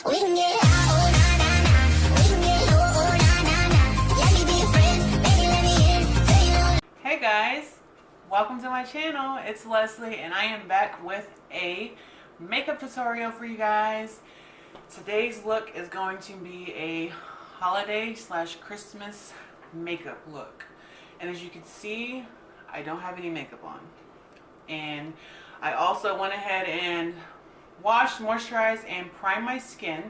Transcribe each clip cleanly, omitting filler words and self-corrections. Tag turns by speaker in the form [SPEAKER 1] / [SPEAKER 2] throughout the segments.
[SPEAKER 1] We can get high, oh na na na. We can get low, oh na na na. Let me be your friend, baby, let me in. Say you know.
[SPEAKER 2] Hey guys, welcome to my channel. It's Leslie and I am back with a makeup tutorial for you guys. Today's look is going to be a holiday / Christmas makeup look. And as you can see, I don't have any makeup on. And I also went ahead and washed, moisturized, and primed my skin.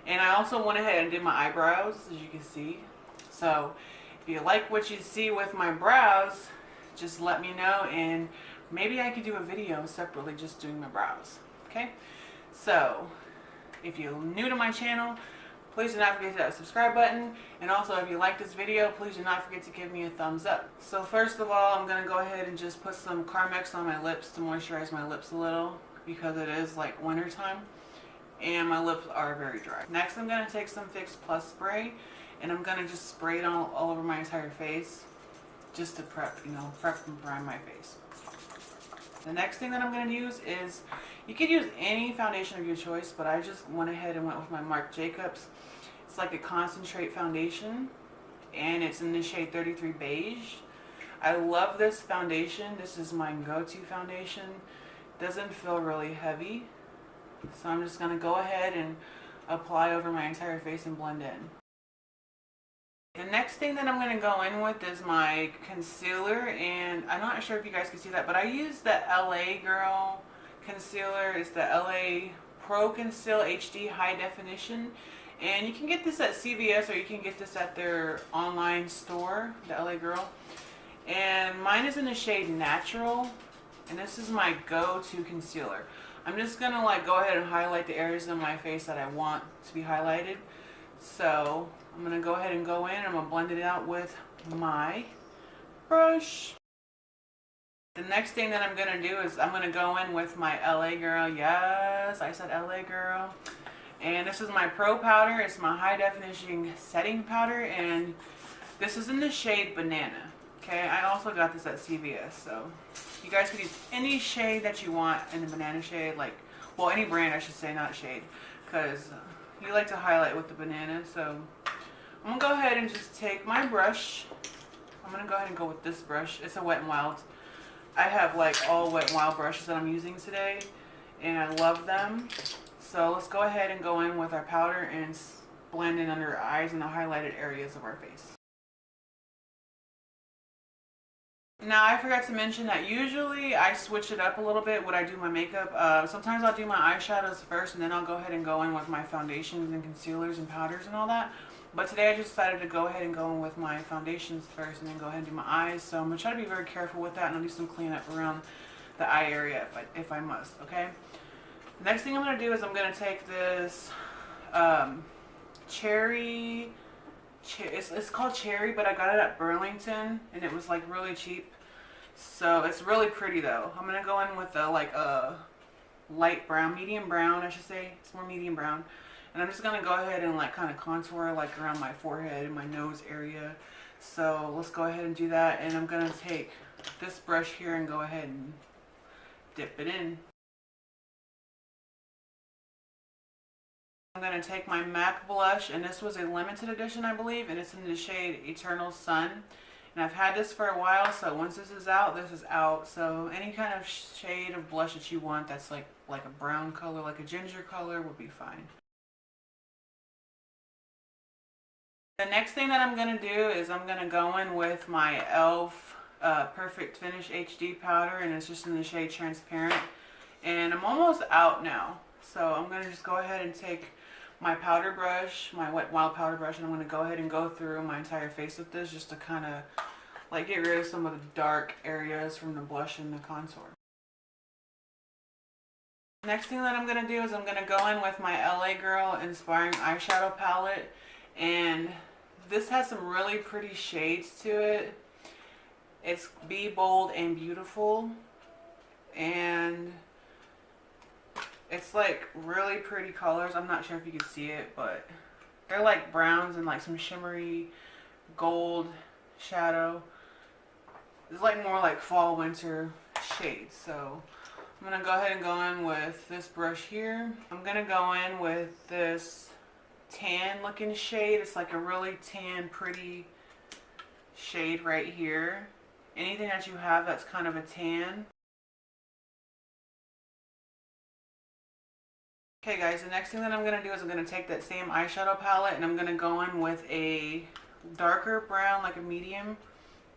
[SPEAKER 2] And I also went ahead and did my eyebrows, as you can see. So if you like what you see with my brows, just let me know and maybe I could do a video separately just doing my brows. Okay? So if you're new to my channel, please do not forget to hit that subscribe button. And also if you like this video, please do not forget to give me a thumbs up. So first of all, I'm going to go ahead and just put some Carmex on my lips to moisturize my lips a little because it is like winter time and my lips are very dry. Next I'm going to take some Fix Plus spray and I'm going to just spray it all over my entire face just to prep and prime my face. The next thing that I'm going to use is, you could use any foundation of your choice, but I just went ahead and went with my Marc Jacobs. It's like a concentrate foundation and it's in the shade 33 Beige. I love this foundation. This is my go-to foundation. Doesn't feel really heavy. So I'm just going to go ahead and apply over my entire face and blend in. The next thing that I'm going to go in with is my concealer, and I'm not sure if you guys can see that, but I use the LA Girl concealer. It's the LA Pro Conceal HD High Definition, and you can get this at CVS or you can get this at their online store, the LA Girl. And mine is in the shade Natural, and this is my go-to concealer. I'm just going to go ahead and highlight the areas of my face that I want to be highlighted. So I'm going to go ahead and go in and I'm going to blend it out with my brush. The next thing that I'm going to do is I'm going to go in with my LA Girl. Yes, I said LA Girl. And this is my Pro Powder. It's my high definition setting powder, and this is in the shade Banana. Okay, I also got this at CVS, so you guys can use any shade that you want in the banana shade, well, any brand I should say, not shade, because you like to highlight with the banana. So I'm going to go ahead and just take my brush. I'm going to go ahead and go with this brush. It's a Wet n Wild. I have all Wet n Wild brushes that I'm using today, and I love them. So let's go ahead and go in with our powder and blend in under our eyes and the highlighted areas of our face. Now, I forgot to mention that usually I switch it up a little bit when I do my makeup. Sometimes I'll do my eyeshadows first and then I'll go ahead and go in with my foundations and concealers and powders and all that. But today I just decided to go ahead and go in with my foundations first and then go ahead and do my eyes. So I'm going to try to be very careful with that, and I'll do some cleanup around the eye area if I must, okay? Next thing I'm going to do is I'm going to take this it's called Cherry, but I got it at Burlington and it was really cheap. So it's really pretty though. I'm gonna go in with a light brown, medium brown I should say. It's more medium brown. And I'm just gonna go ahead and kind of contour around my forehead and my nose area. So let's go ahead and do that. And I'm gonna take this brush here and go ahead and dip it in. I'm going to take my MAC blush, and this was a limited edition I believe, and it's in the shade Eternal Sun. And I've had this for a while, so once this is out, this is out. So any kind of shade of blush that you want that's like a brown color, like a ginger color, would be fine. The next thing that I'm going to do is I'm going to go in with my e.l.f. Perfect Finish HD powder, and it's just in the shade Transparent. And I'm almost out now, so I'm going to just go ahead and take my powder brush, my Wet n Wild powder brush, and I'm going to go ahead and go through my entire face with this just to kind of get rid of some of the dark areas from the blush and the contour. Next thing that I'm going to do is I'm going to go in with my LA Girl Inspiring Eyeshadow Palette, and this has some really pretty shades to it. It's Be Bold and Beautiful, and it's really pretty colors. I'm not sure if you can see it, but they're browns and some shimmery gold shadow. It's more fall winter shades. So I'm going to go ahead and go in with this brush here. I'm going to go in with this tan looking shade. It's like a really tan, pretty shade right here. Anything that you have that's kind of a tan. Okay guys, the next thing that I'm going to do is I'm going to take that same eyeshadow palette and I'm going to go in with a darker brown, like a medium.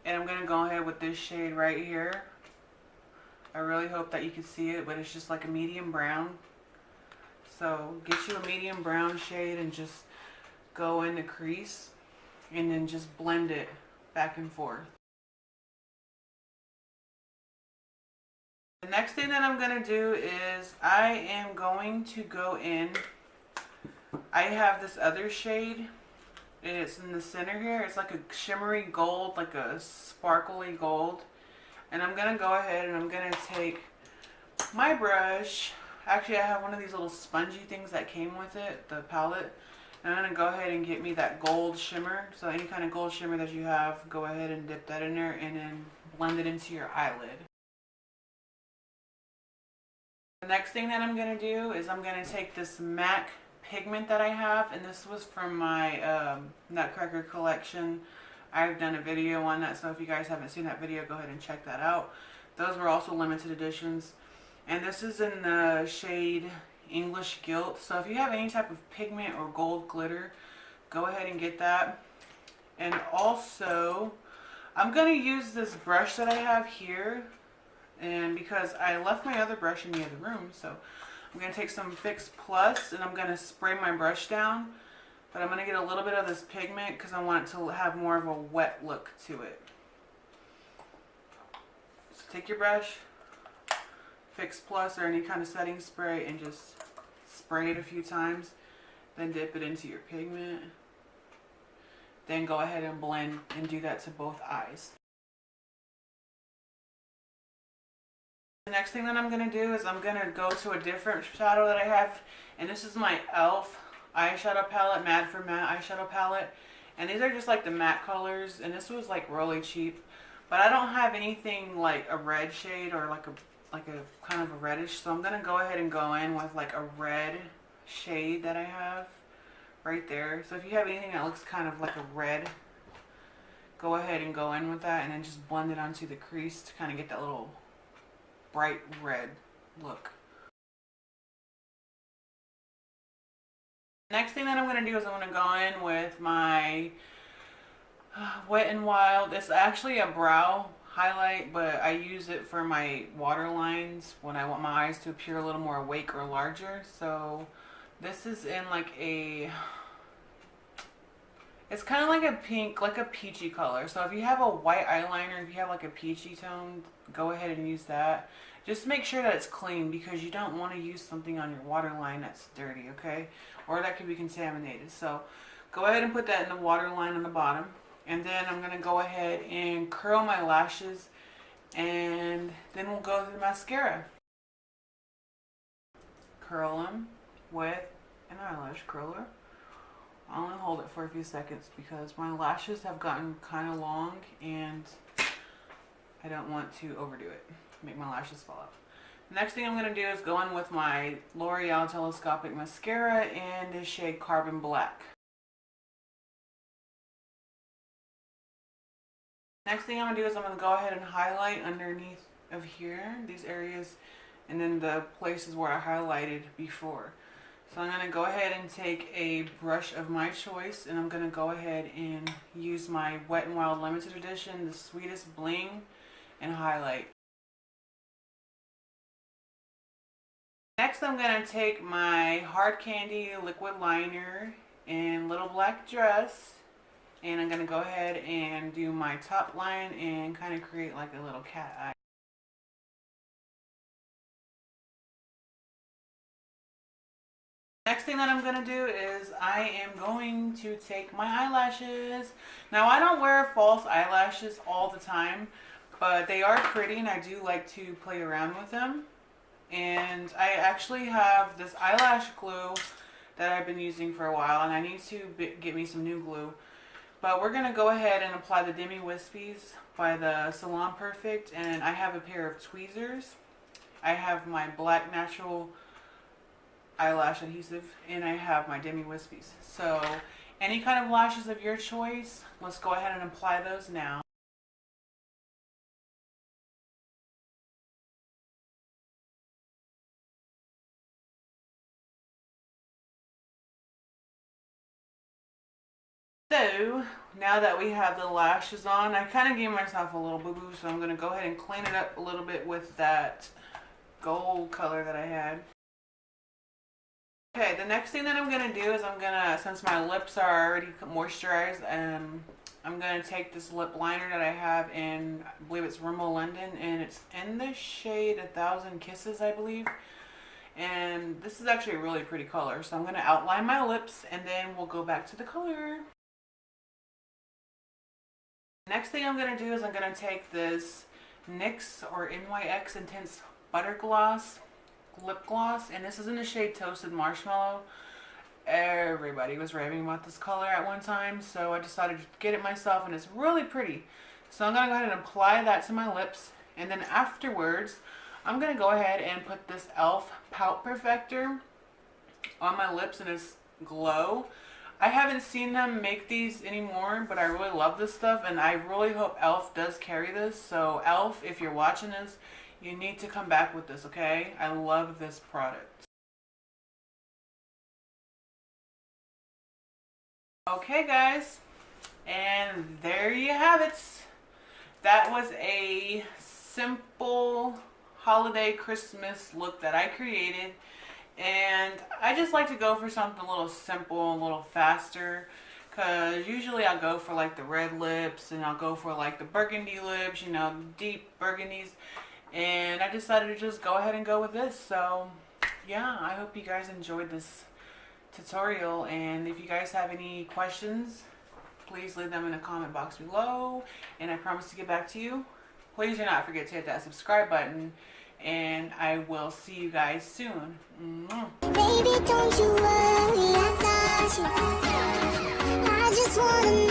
[SPEAKER 2] And I'm going to go ahead with this shade right here. I really hope that you can see it, but it's just like a medium brown. So get you a medium brown shade and just go in the crease and then just blend it back and forth. The next thing that I'm going to do is I am going to go in. I have this other shade and it's in the center here. It's like a shimmery gold, like a sparkly gold. And I'm going to go ahead and I'm going to take my brush. Actually, I have one of these little spongy things that came with it, the palette. And I'm going to go ahead and get me that gold shimmer. So any kind of gold shimmer that you have, go ahead and dip that in there and then blend it into your eyelid. The next thing that I'm going to do is I'm going to take this MAC pigment that I have, and this was from my Nutcracker collection. I've done a video on that, so if you guys haven't seen that video, go ahead and check that out. Those were also limited editions. And this is in the shade English Gilt. So if you have any type of pigment or gold glitter, go ahead and get that. And also, I'm going to use this brush that I have here. And because I left my other brush in the other room, so I'm going to take some Fix Plus and I'm going to spray my brush down. But I'm going to get a little bit of this pigment because I want it to have more of a wet look to it. So take your brush, Fix Plus or any kind of setting spray, and just spray it a few times. Then dip it into your pigment. Then go ahead and blend and do that to both eyes. The next thing that I'm going to do is I'm going to go to a different shadow that I have. And this is my e.l.f. eyeshadow palette, Mad for Matte eyeshadow palette. And these are just like the matte colors. And this was like really cheap. But I don't have anything like a red shade or like a kind of a reddish. So I'm going to go ahead and go in with like a red shade that I have right there. So if you have anything that looks kind of like a red, go ahead and go in with that. And then just blend it onto the crease to kind of get that little bright red look. Next thing that I'm going to do is I'm going to go in with my Wet n Wild. It's actually a brow highlight, but I use it for my waterlines when I want my eyes to appear a little more awake or larger. So this is in like a, it's kind of like a pink, like a peachy color. So if you have a white eyeliner, if you have like a peachy tone, go ahead and use that. Just make sure that it's clean because you don't want to use something on your waterline that's dirty, okay? Or that could be contaminated. So go ahead and put that in the waterline on the bottom. And then I'm going to go ahead and curl my lashes. And then we'll go to the mascara. Curl them with an eyelash curler. I'll only hold it for a few seconds because my lashes have gotten kind of long and I don't want to overdo it, make my lashes fall out. The next thing I'm going to do is go in with my L'Oreal Telescopic Mascara in the shade Carbon Black. Next thing I'm going to do is I'm going to go ahead and highlight underneath of here, these areas, and then the places where I highlighted before. So I'm going to go ahead and take a brush of my choice and I'm going to go ahead and use my Wet n Wild Limited Edition, the Sweetest Bling, and highlight. Next I'm going to take my Hard Candy liquid liner in Little Black Dress and I'm going to go ahead and do my top line and kind of create like a little cat eye. Next thing that I'm going to do is I am going to take my eyelashes. Now I don't wear false eyelashes all the time, but they are pretty and I do like to play around with them. And I actually have this eyelash glue that I've been using for a while and I need to get me some new glue. But we're going to go ahead and apply the Demi Wispies by the Salon Perfect, and I have a pair of tweezers. I have my black natural eyelash adhesive, and I have my Demi Wispies. So any kind of lashes of your choice, let's go ahead and apply those now. So now that we have the lashes on, I kind of gave myself a little boo-boo, so I'm going to go ahead and clean it up a little bit with that gold color that I had. Okay, the next thing that I'm going to do is I'm going to, since my lips are already moisturized, I'm going to take this lip liner that I have in, I believe it's Rimmel London, and it's in the shade 1000 Kisses, I believe. And this is actually a really pretty color, so I'm going to outline my lips, and then we'll go back to the color. Next thing I'm going to do is I'm going to take this NYX or NYX Intense Butter Gloss lip gloss, and this is in the shade Toasted Marshmallow. Everybody was raving about this color at one time, so I decided to get it myself, and it's really pretty. So I'm going to go ahead and apply that to my lips, and then afterwards I'm going to go ahead and put this e.l.f. Pout Perfector on my lips in this glow. I haven't seen them make these anymore, but I really love this stuff, and I really hope e.l.f. does carry this. So e.l.f., if you're watching this, you need to come back with this, okay? I love this product. Okay, guys, and there you have it. That was a simple holiday Christmas look that I created. And I just like to go for something a little simple, a little faster, because usually I'll go for like the red lips, and I'll go for like the burgundy lips, you know, deep burgundies. And I decided to just go ahead and go with this. So yeah, I hope you guys enjoyed this tutorial, and if you guys have any questions, please leave them in the comment box below, and I promise to get back to you. Please do not forget to hit that subscribe button, and I will see you guys soon.
[SPEAKER 1] Baby, don't you worry, I got you. I just wanna